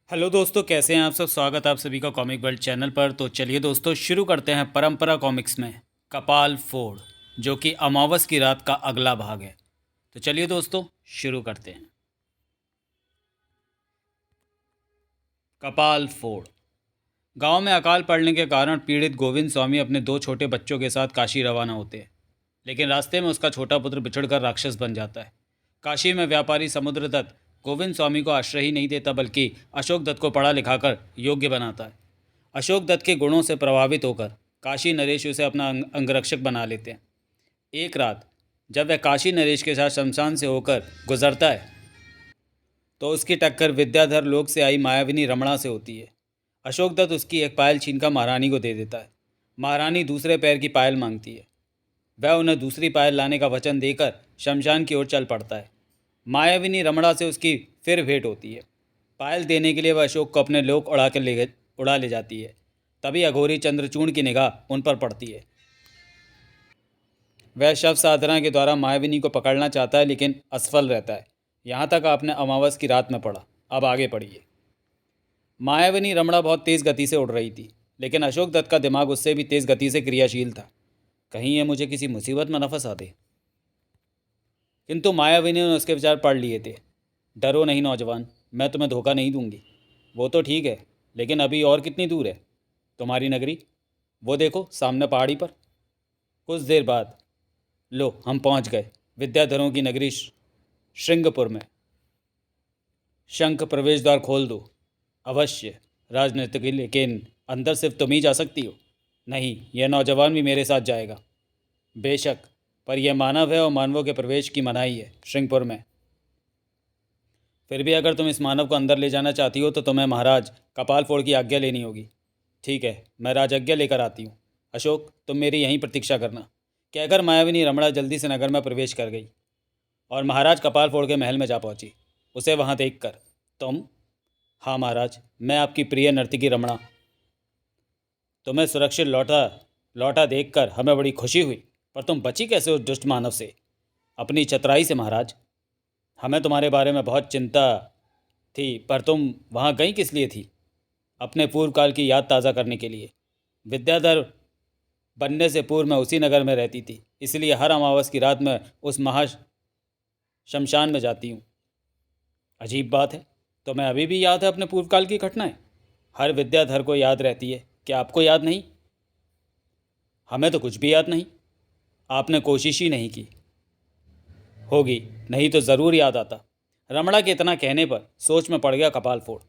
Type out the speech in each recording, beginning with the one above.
Hello दोस्तों, कैसे हैं आप सब। स्वागत है आप सभी का कॉमिक वर्ल्ड चैनल पर। तो चलिए दोस्तों, शुरू करते हैं परंपरा कॉमिक्स में कपाल फोड़, जो कि अमावस की रात का अगला भाग है। तो चलिए दोस्तों, शुरू करते हैं। कपाल फोड़। गांव में अकाल पड़ने के कारण पीड़ित गोविंद स्वामी अपने दो छोटे बच्चों के साथ काशी रवाना होते हैं। लेकिन रास्ते में उसका छोटा पुत्र बिछड़कर राक्षस बन जाता है। काशी में व्यापारी समुद्रदत्त गोविंद स्वामी को आश्रय ही नहीं देता, बल्कि अशोक दत्त को पढ़ा लिखाकर योग्य बनाता है। अशोक दत्त के गुणों से प्रभावित होकर काशी नरेश उसे अपना अंगरक्षक बना लेते हैं। एक रात जब वह काशी नरेश के साथ शमशान से होकर गुजरता है, तो उसकी टक्कर विद्याधर लोक से आई मायाविनी रमणा से होती है। अशोक दत्त उसकी एक पायल छीनकर महारानी को दे देता है। महारानी दूसरे पैर की पायल मांगती है। वह उन्हें दूसरी पायल लाने का वचन देकर शमशान की ओर चल पड़ता है। मायाविनी रमणा से उसकी फिर भेंट होती है। पायल देने के लिए वह अशोक को अपने लोक उड़ा ले जाती है। तभी अघोरी चंद्रचूड़ की निगाह उन पर पड़ती है। वह शव साधना के द्वारा मायाविनी को पकड़ना चाहता है, लेकिन असफल रहता है। यहाँ तक आपने अमावस की रात में पढ़ा। अब आगे पढ़िए। मायाविनी रमणा बहुत तेज़ गति से उड़ रही थी, लेकिन अशोक दत्त का दिमाग उससे भी तेज़ गति से क्रियाशील था। कहीं ये मुझे किसी मुसीबत में न फंसा दे। किंतु मायाविनी ने उसके विचार पढ़ लिए थे। डरो नहीं नौजवान, मैं तुम्हें धोखा नहीं दूंगी। वो तो ठीक है, लेकिन अभी और कितनी दूर है तुम्हारी नगरी? वो देखो सामने पहाड़ी पर। कुछ देर बाद लो हम पहुंच गए विद्याधरों की नगरी श्रृंगपुर में। शंख प्रवेश द्वार खोल दो। अवश्य राजनीतिक, लेकिन अंदर सिर्फ तुम ही जा सकती हो। नहीं, यह नौजवान भी मेरे साथ जाएगा। बेशक, पर यह मानव है और मानवों के प्रवेश की मनाही है श्रृंगपुर में। फिर भी अगर तुम इस मानव को अंदर ले जाना चाहती हो तो तुम्हें महाराज कपाल फोड़ की आज्ञा लेनी होगी। ठीक है, मैं राजज्ञा लेकर आती हूँ। अशोक, तुम मेरी यहीं प्रतीक्षा करना। कहकर मायाविनी रमणा जल्दी से नगर में प्रवेश कर गई और महाराज कपाल फोड़ के महल में जा पहुंची। उसे वहां देखकर तुम? हाँ महाराज, मैं आपकी प्रिय नर्तकी रमणा। तुम्हें सुरक्षित लौटा लौटा देखकर हमें बड़ी खुशी हुई, पर तुम बची कैसे उस दुष्ट मानव से? अपनी चतुराई से महाराज। हमें तुम्हारे बारे में बहुत चिंता थी, पर तुम वहाँ गई किस लिए थी? अपने पूर्व काल की याद ताज़ा करने के लिए। विद्याधर बनने से पूर्व मैं उसी नगर में रहती थी, इसलिए हर अमावस की रात में उस महा शमशान में जाती हूँ। अजीब बात है, तुम्हें अभी भी याद है अपने पूर्व काल की घटनाएं? हर विद्याधर को याद रहती है, क्या आपको याद नहीं? हमें तो कुछ भी याद नहीं। आपने कोशिश ही नहीं की होगी, नहीं तो ज़रूर याद आता। रमणा के इतना कहने पर सोच में पड़ गया कपाल फोड़।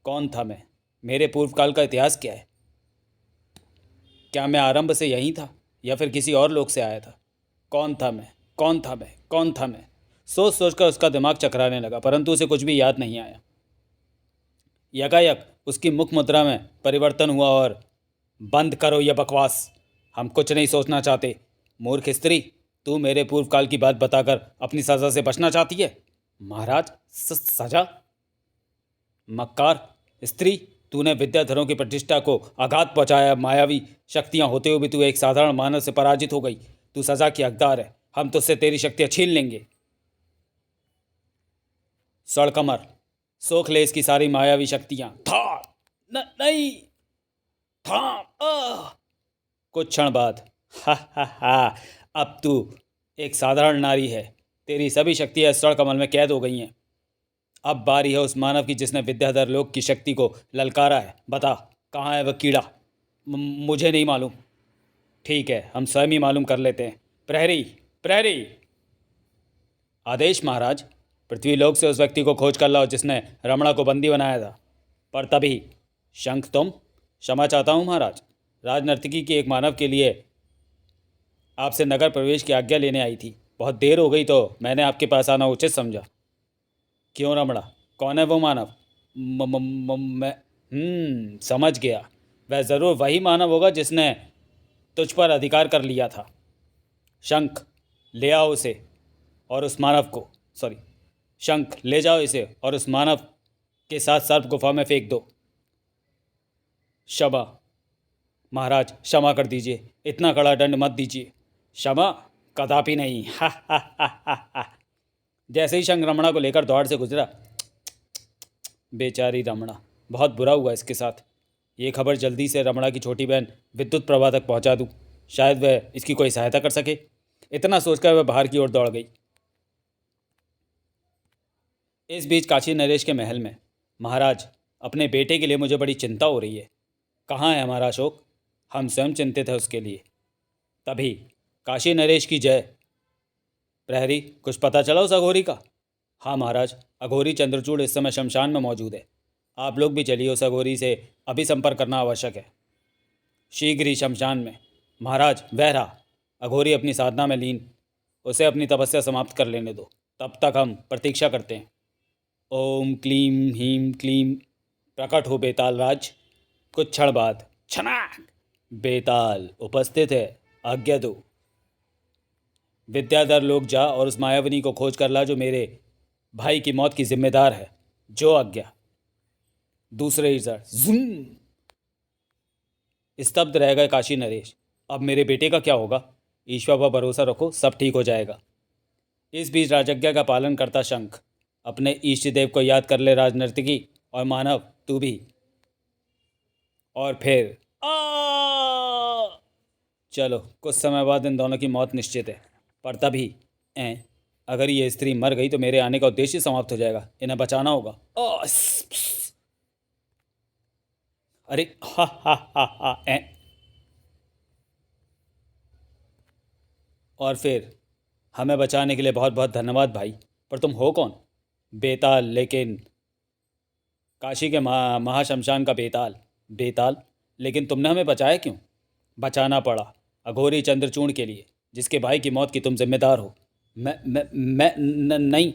कौन था मैं? मेरे पूर्व काल का इतिहास क्या है? क्या मैं आरंभ से यहीं था या फिर किसी और लोक से आया था? कौन था मैं? कौन था मैं? कौन था मैं? सोच सोच कर उसका दिमाग चकराने लगा, परंतु उसे कुछ भी याद नहीं आया। यकायक उसकी मुख मुद्रा में परिवर्तन हुआ और बंद करो यह बकवास, हम कुछ नहीं सोचना चाहते। मूर्ख स्त्री, तू मेरे पूर्व काल की बात बताकर अपनी सजा से बचना चाहती है? महाराज, सजा? मक्कार स्त्री, तूने विद्याधरों की प्रतिष्ठा को आघात पहुंचाया। मायावी शक्तियां होते हुए भी तू एक साधारण मानव से पराजित हो गई। तू सजा की हकदार है। हम तुझसे तेरी शक्तियां छीन लेंगे। सड़कमर, सोख ले इसकी सारी मायावी शक्तियां। था नहीं था। कुछ क्षण बाद, हा हा हा, अब तू एक साधारण नारी है। तेरी सभी शक्तियां इस सड़कमल में कैद हो गई हैं। अब बारी है उस मानव की जिसने विद्याधर लोक की शक्ति को ललकारा है। बता, कहाँ है वह कीड़ा? मुझे नहीं मालूम। ठीक है, हम स्वयं ही मालूम कर लेते हैं। प्रहरी, प्रहरी! आदेश महाराज। पृथ्वीलोक से उस व्यक्ति को खोज कर लाओ जिसने रमणा को बंदी बनाया था। पर तभी, शंख तुम? क्षमा चाहता हूँ महाराज, राजनर्तकी की एक मानव के लिए आपसे नगर प्रवेश की आज्ञा लेने आई थी। बहुत देर हो गई तो मैंने आपके पास आना उचित समझा। क्यों रमणा, कौन है वो मानव? मैं समझ गया। वह ज़रूर वही मानव होगा जिसने तुझ पर अधिकार कर लिया था। शंख, ले आओ उसे और उस मानव को, सॉरी, शंख ले जाओ इसे और उस मानव के साथ सर्प गुफा में फेंक दो। क्षमा महाराज, क्षमा कर दीजिए, इतना कड़ा दंड मत दीजिए। क्षमा कदापि नहीं। हा हा हा हा हा। जैसे ही शंख रमणा को लेकर द्वार से गुजरा, बेचारी रमणा बहुत बुरा हुआ इसके साथ। ये खबर जल्दी से रमणा की छोटी बहन विद्युत प्रभा तक पहुंचा दूं, शायद वह इसकी कोई सहायता कर सके। इतना सोचकर वह बाहर की ओर दौड़ गई। इस बीच काशी नरेश के महल में, महाराज, अपने बेटे के लिए मुझे बड़ी चिंता हो रही है। कहाँ है हमारा अशोक? हम स्वयं चिंतित हैं उसके लिए। तभी काशी नरेश की जय। प्रहरी, कुछ पता चला उस अघोरी का? हाँ महाराज, अघोरी चंद्रचूड़ इस समय शमशान में मौजूद है। आप लोग भी चलिए, उस अघोरी से अभी संपर्क करना आवश्यक है। शीघ्र ही शमशान में। महाराज, वह रहा अघोरी अपनी साधना में लीन। उसे अपनी तपस्या समाप्त कर लेने दो, तब तक हम प्रतीक्षा करते हैं। ओम क्लीम हीम क्लीम, प्रकट हो बेताल राज। कुछ क्षण बाद छनाक, बेताल उपस्थित है, आज्ञा दो। विद्याधर, लोग जा और उस मायावनी को खोज कर ला जो मेरे भाई की मौत की जिम्मेदार है। जो आज्ञा। दूसरे ही सर जूम। स्तब्ध रह गए काशी नरेश। अब मेरे बेटे का क्या होगा? ईश्वर पर भरोसा रखो, सब ठीक हो जाएगा। इस बीच राजज्ञा का पालन करता शंख, अपने इष्ट देव को याद कर ले राजनर्तकी, और मानव तू भी। और फिर चलो, कुछ समय बाद इन दोनों की मौत निश्चित है। पर तभी अगर ये स्त्री मर गई तो मेरे आने का उद्देश्य समाप्त हो जाएगा। इन्हें बचाना होगा। अरे हा हा हा हा और फिर हमें बचाने के लिए बहुत बहुत धन्यवाद भाई। पर तुम हो कौन? बेताल, लेकिन काशी के महाशमशान का बेताल। बेताल? लेकिन तुमने हमें बचाया क्यों? बचाना पड़ा अघोरी चंद्रचूड़ के लिए, जिसके भाई की मौत की तुम जिम्मेदार हो। नहीं,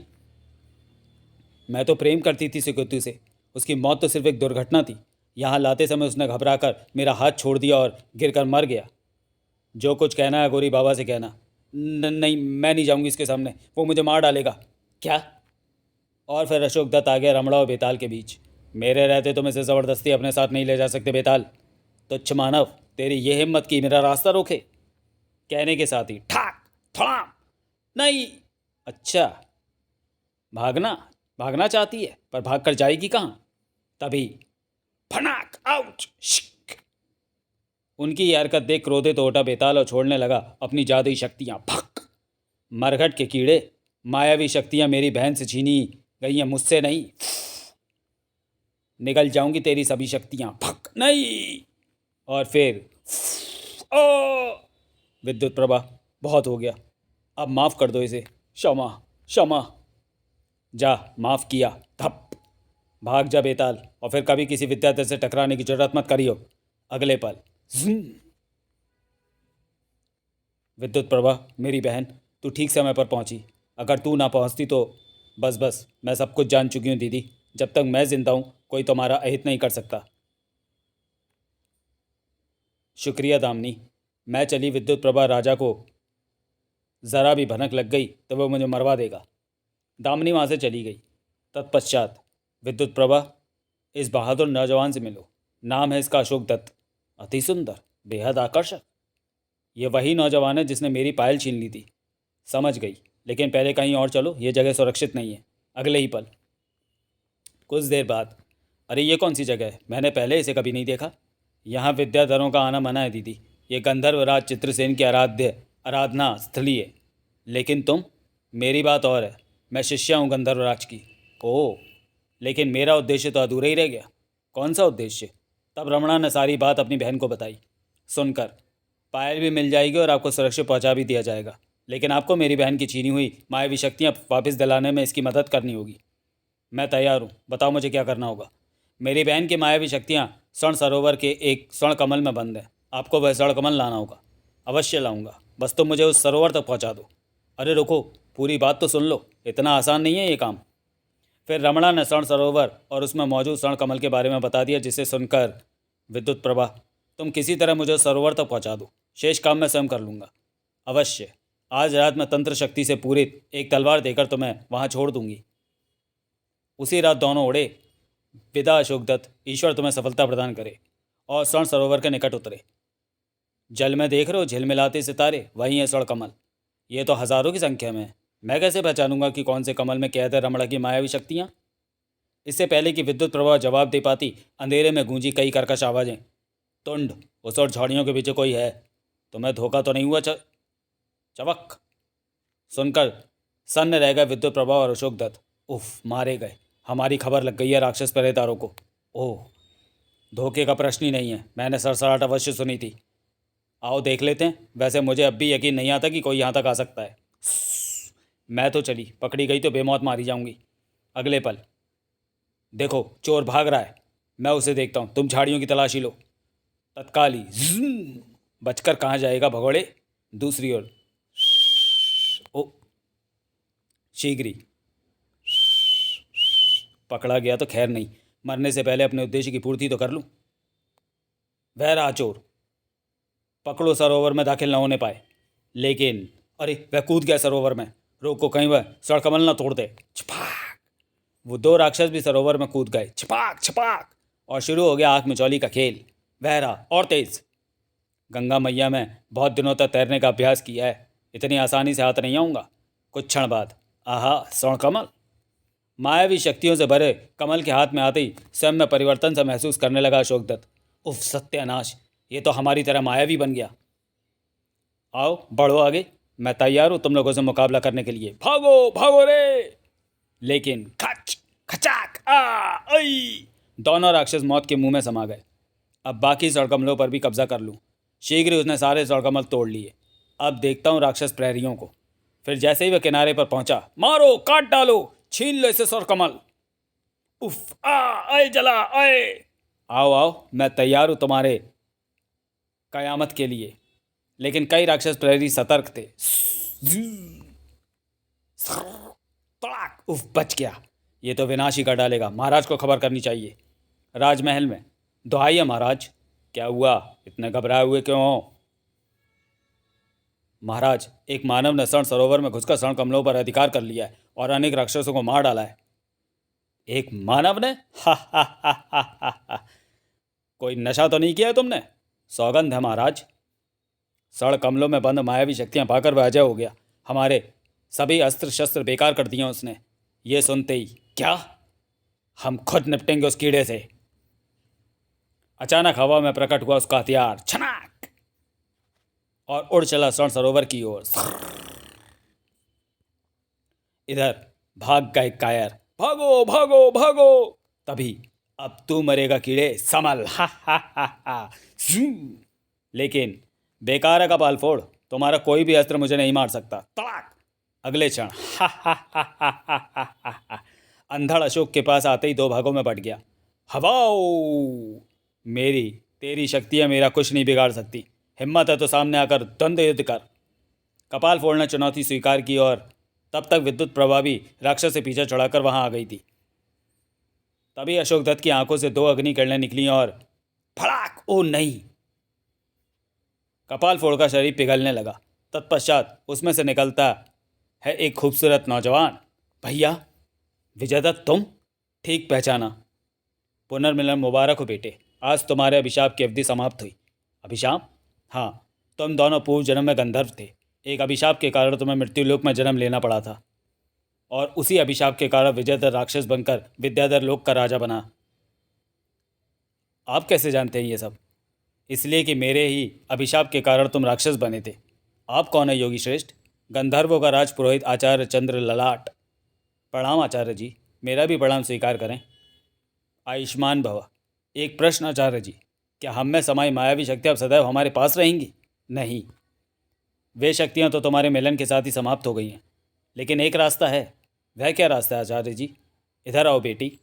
मैं तो प्रेम करती थी सुकृति से। उसकी मौत तो सिर्फ एक दुर्घटना थी। यहाँ लाते समय उसने घबराकर मेरा हाथ छोड़ दिया और गिरकर मर गया। जो कुछ कहना है अघोरी बाबा से कहना। नहीं, मैं नहीं जाऊंगी इसके सामने, वो मुझे मार डालेगा। क्या? और फिर अशोक दत्त आ गया रमणा और बेताल के बीच। मेरे रहते तुम इसे ज़बरदस्ती अपने साथ नहीं ले जा सकते बेताल। तुच्छ मानव, तेरी ये हिम्मत की मेरा रास्ता रोके। कहने के साथ ही ठाक थड़ाम। नहीं। अच्छा, भागना भागना चाहती है, पर भाग कर जाएगी कहाँ? तभी फनाक आउच शिक। उनकी ये हरकत देख क्रोधित हो उठा बेताल और छोड़ने लगा अपनी जादुई शक्तियां। भक। मरघट के कीड़े, मायावी शक्तियां मेरी बहन से छीनी गई हैं, मुझसे नहीं। निकल जाऊंगी तेरी सभी शक्तियां। भक। नहीं। और फिर ओ विद्युत प्रभा, बहुत हो गया, अब माफ़ कर दो इसे। क्षमा क्षमा। जा, माफ़ किया। धप। भाग जा बेताल, और फिर कभी किसी विद्यार्थी से टकराने की जरूरत मत करियो। अगले पल विद्युत प्रभा, मेरी बहन, तू ठीक समय पर पहुंची। अगर तू ना पहुंचती तो बस मैं सब कुछ जान चुकी हूँ दीदी। जब तक मैं जिंदा हूँ कोई तुम्हारा अहित नहीं कर सकता। शुक्रिया दामिनी। मैं चली विद्युत प्रभा, राजा को ज़रा भी भनक लग गई तो वह मुझे मरवा देगा। दामिनी वहाँ से चली गई। तत्पश्चात विद्युत प्रभा, इस बहादुर नौजवान से मिलो। नाम है इसका अशोक दत्त। अति सुंदर, बेहद आकर्षक। ये वही नौजवान है जिसने मेरी पायल छीन ली थी। समझ गई, लेकिन पहले कहीं और चलो, ये जगह सुरक्षित नहीं है। अगले ही पल कुछ देर बाद, अरे ये कौन सी जगह है? मैंने पहले इसे कभी नहीं देखा। यहाँ विद्याधरों का आना मना है दीदी। ये गंधर्वराज चित्रसेन की आराधना स्थली है। लेकिन तुम? मेरी बात और है। मैं शिष्या हूँ गंधर्वराज की। ओह, लेकिन मेरा उद्देश्य तो अधूरा ही रह गया। कौन सा उद्देश्य? तब रमणा ने सारी बात अपनी बहन को बताई। सुनकर, पायल भी मिल जाएगी और आपको सुरक्षित पहुंचा भी दिया जाएगा, लेकिन आपको मेरी बहन की छीनी हुई मायावी शक्तियाँ वापस दिलाने में इसकी मदद करनी होगी। मैं तैयार हूँ, बताओ मुझे क्या करना होगा। मेरी बहन की मायावी शक्तियाँ स्वर्ण सरोवर के एक स्वर्ण कमल में बंद हैं। आपको वह स्वर्ण कमल लाना होगा। अवश्य लाऊंगा, बस तुम मुझे उस सरोवर तक पहुँचा दो। अरे रुको, पूरी बात तो सुन लो, इतना आसान नहीं है ये काम। फिर रमणा ने स्वर्ण सरोवर और उसमें मौजूद स्वर्ण कमल के बारे में बता दिया, जिसे सुनकर विद्युत प्रभा, तुम किसी तरह मुझे सरोवर तक पहुंचा दो, शेष काम मैं स्वयं कर लूँगा। अवश्य, आज रात मैं तंत्र शक्ति से पूरित एक तलवार देकर तुम्हें वहाँ छोड़ दूंगी। उसी रात दोनों उड़े। विदा अशोक दत्त, ईश्वर तुम्हें सफलता प्रदान करे। और स्वर्ण सरोवर के निकट उतरे। जल में देख रहे हो झिलमिलाते सितारे, वहीं है स्वर्ण कमल। ये तो हज़ारों की संख्या में है। मैं कैसे पहचानूंगा कि कौन से कमल में कैद है रमणा की मायावी शक्तियाँ? इससे पहले कि विद्युत प्रभा जवाब दे पाती, अंधेरे में गूंजी कई कर्कश आवाजें। तुंड, उस और झाड़ियों के पीछे कोई है? तुम्हें धोखा तो नहीं हुआ? चवक सुनकर सन्न रह गए विद्युत प्रभा और अशोक दत्त। उफ, मारे गए। हमारी खबर लग गई है राक्षस पहरेदारों को। ओह, धोखे का प्रश्न ही नहीं है। मैंने सरसराहट अवश्य सुनी थी। आओ देख लेते हैं। वैसे मुझे अब भी यकीन नहीं आता कि कोई यहाँ तक आ सकता है। मैं तो चली, पकड़ी गई तो बेमौत मारी जाऊंगी। अगले पल, देखो चोर भाग रहा है। मैं उसे देखता हूँ, तुम झाड़ियों की तलाशी लो। तत्काल ही बचकर कहाँ जाएगा भगोड़े। दूसरी ओर, ओ शीघ्र ही। पकड़ा गया तो खैर नहीं, मरने से पहले अपने उद्देश्य की पूर्ति तो कर लूं। वह रहा चोर, पकड़ो, सरोवर में दाखिल न होने पाए। लेकिन अरे, वह कूद गया सरोवर में। रोको, कहीं वह सड़कमल न तोड़ दे। छपाक, वो दो राक्षस भी सरोवर में कूद गए। छपाक छपाक, और शुरू हो गया आंख मिचौली का खेल। वह रहा और तेज। गंगा मैया में बहुत दिनों तक तैरने का अभ्यास किया है, इतनी आसानी से हाथ नहीं आऊँगा। कुछ क्षण बाद, आहा, स्वर्ण कमल। मायावी शक्तियों से भरे कमल के हाथ में आते ही स्वयं में परिवर्तन सा महसूस करने लगा अशोक दत्त। उफ, सत्यानाश, ये तो हमारी तरह मायावी बन गया। आओ बढ़ो आगे, मैं तैयार हूँ तुम लोगों से मुकाबला करने के लिए। भागो भागो रे। लेकिन खच खचाक आई, दोनों राक्षस मौत के मुंह में समा गए। अब बाकी सड़कमलों पर भी कब्जा कर लूँ। शीघ्र ही उसने सारे सड़कमल तोड़ लिए। अब देखता हूँ राक्षस प्रहरियों को। फिर जैसे ही वह किनारे पर पहुंचा, मारो, काट डालो, छीन लो इसे सड़कमल। उफ, आए जला आए। आओ आओ, मैं तैयार हूँ तुम्हारे कयामत के लिए। लेकिन कई राक्षस प्रहरी सतर्क थे। तड़ाक, उफ, बच गया। ये तो विनाशी कर डालेगा। महाराज को खबर करनी चाहिए। राजमहल में, दुहाई है महाराज। क्या हुआ, इतने घबराए हुए क्यों हो? महाराज, एक मानव ने स्वर्ण सरोवर में घुसकर स्वर्ण कमलों पर अधिकार कर लिया है और अनेक राक्षसों को मार डाला है। एक मानव ने? हा हा हा हा हा हा। कोई नशा तो नहीं किया है तुमने? सौगंध है महाराज। स्वर्ण कमलों में बंद मायावी शक्तियां पाकर वह अजय हो गया। हमारे सभी अस्त्र शस्त्र बेकार कर दिए उसने। ये सुनते ही, क्या? हम खुद निपटेंगे उस कीड़े से। अचानक हवा में प्रकट हुआ उसका हथियार, छनाक, और उड़ चला स्वर्ण सरोवर की ओर। इधर भाग गए कायर। भागो भागो भागो। तभी, अब तू मरेगा कीड़े, संभल। हा हा हा हा। लेकिन बेकार है कपाल फोड़, तुम्हारा कोई भी अस्त्र मुझे नहीं मार सकता। तड़ाक, अगले क्षण, हा हा हा हा हा हा हा। अंधड़ अशोक के पास आते ही दो भागों में बट गया। हवाओ, मेरी तेरी शक्तियाँ मेरा कुछ नहीं बिगाड़ सकती। हिम्मत है तो सामने आकर द्वंद्व युद्ध कर। कपाल फोड़ ने चुनौती स्वीकार की और तब तक विद्युत प्रभावी राक्षस से पीछे चढ़ाकर वहां आ गई थी। तभी अशोक दत्त की आंखों से दो अग्नि किरणें निकली और फड़ाक, ओ नहीं! कपाल फोड़ का शरीर पिघलने लगा। तत्पश्चात उसमें से निकलता है एक खूबसूरत नौजवान। भैया, विजय दत्त तुम? ठीक पहचाना। पुनर्मिलन मुबारक हो बेटे, आज तुम्हारे अभिशाप की अवधि समाप्त हुई। अभिशाप? हाँ, तुम दोनों पूर्व जन्म में गंधर्व थे। एक अभिशाप के कारण तुम्हें मृत्युलोक में जन्म लेना पड़ा था, और उसी अभिशाप के कारण विजयधर राक्षस बनकर विद्याधर लोक का राजा बना। आप कैसे जानते हैं ये सब? इसलिए कि मेरे ही अभिशाप के कारण तुम राक्षस बने थे। आप कौन है योगी श्रेष्ठ? गंधर्वों का राज पुरोहित आचार्य चंद्र ललाट। प्रणाम आचार्य जी, मेरा भी प्रणाम स्वीकार करें। आयुष्मान भव। एक प्रश्न आचार्य जी, क्या हम में समाई मायावी शक्तियाँ अब सदैव हमारे पास रहेंगी? नहीं, वे शक्तियाँ तो तुम्हारे मिलन के साथ ही समाप्त हो गई हैं। लेकिन एक रास्ता है। वह क्या रास्ता है आचार्य जी? इधर आओ बेटी।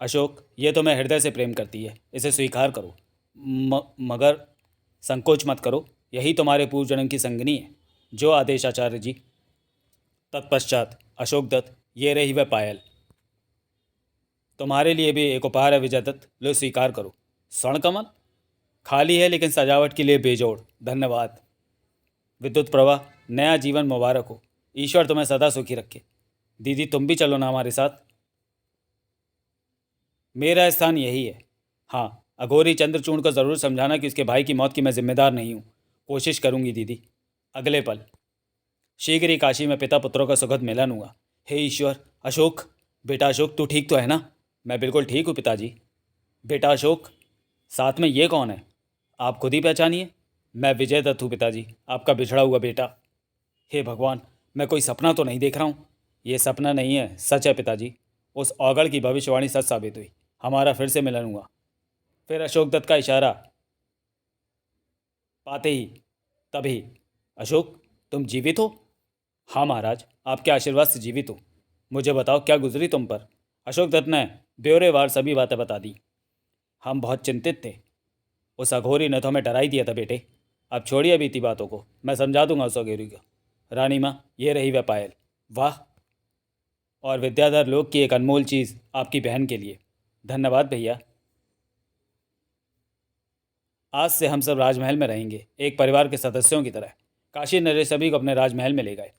अशोक, ये तो मैं हृदय से प्रेम करती है, इसे स्वीकार करो। मगर संकोच मत करो, यही तुम्हारे पूर्व जन्म की संगनी है। जो आदेश आचार्य जी। तत्पश्चात अशोक दत्त, ये रही वह पायल। तुम्हारे लिए भी एक उपहार है विजय दत्त, लो स्वीकार करो। स्वर्ण कमल? खाली है लेकिन सजावट के लिए बेजोड़। धन्यवाद। विद्युत प्रवाह, नया जीवन मुबारक हो। ईश्वर तुम्हें सदा सुखी रखे। दीदी, तुम भी चलो ना हमारे साथ। मेरा स्थान यही है। हाँ, अघोरी चंद्रचूड़ को ज़रूर समझाना कि उसके भाई की मौत की मैं जिम्मेदार नहीं हूँ। कोशिश करूँगी दीदी। अगले पल, शीघ्र ही काशी में पिता पुत्रों का सुखद मिलन हुआ। हे ईश्वर, अशोक, बेटा अशोक, तू ठीक तो है ना? मैं बिल्कुल ठीक हूँ पिताजी। बेटा अशोक, साथ में ये कौन है? आप खुद ही पहचानिए। मैं विजय दत्त हूँ पिताजी, आपका बिछड़ा हुआ बेटा। हे भगवान, मैं कोई सपना तो नहीं देख रहा हूँ? ये सपना नहीं है, सच है पिताजी। उस औगड़ की भविष्यवाणी सच साबित हुई। हमारा फिर से मिलन हुआ। फिर अशोक दत्त का इशारा पाते ही तभी, अशोक, तुम जीवित हो? हाँ महाराज, आपके आशीर्वाद से जीवित हूँ। मुझे बताओ, क्या गुजरी तुम पर? अशोक दत्त ने ब्यौरेवार सभी बातें बता दी। हम बहुत चिंतित थे। उस अघोरी ने तो हमें डरा ही दिया था बेटे। अब छोड़िए बीती बातों को, मैं समझा दूंगा उस अघोरी को। रानी माँ, ये रही वह पायल। वाह! और विद्याधर लोक की एक अनमोल चीज़ आपकी बहन के लिए। धन्यवाद भैया। आज से हम सब राजमहल में रहेंगे, एक परिवार के सदस्यों की तरह। काशी नरेश सभी को अपने राजमहल में ले गए।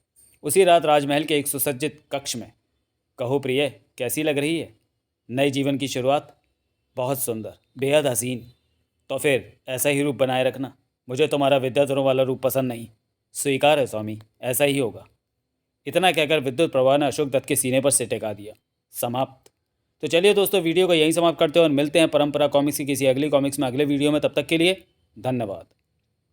उसी रात राजमहल के एक सुसज्जित कक्ष में। कहो प्रिय, कैसी लग रही है नए जीवन की शुरुआत? बहुत सुंदर, बेहद हसीन। तो फिर ऐसा ही रूप बनाए रखना। मुझे तुम्हारा विद्याधरों वाला रूप पसंद नहीं। स्वीकार है स्वामी, ऐसा ही होगा। इतना कहकर विद्युत प्रवाह ने अशोक दत्त के सीने पर से टेका दिया। समाप्त। तो चलिए दोस्तों, वीडियो को यहीं समाप्त करते हैं और मिलते हैं परंपरा कॉमिक्स की किसी अगली कॉमिक्स में अगले वीडियो में। तब तक के लिए धन्यवाद।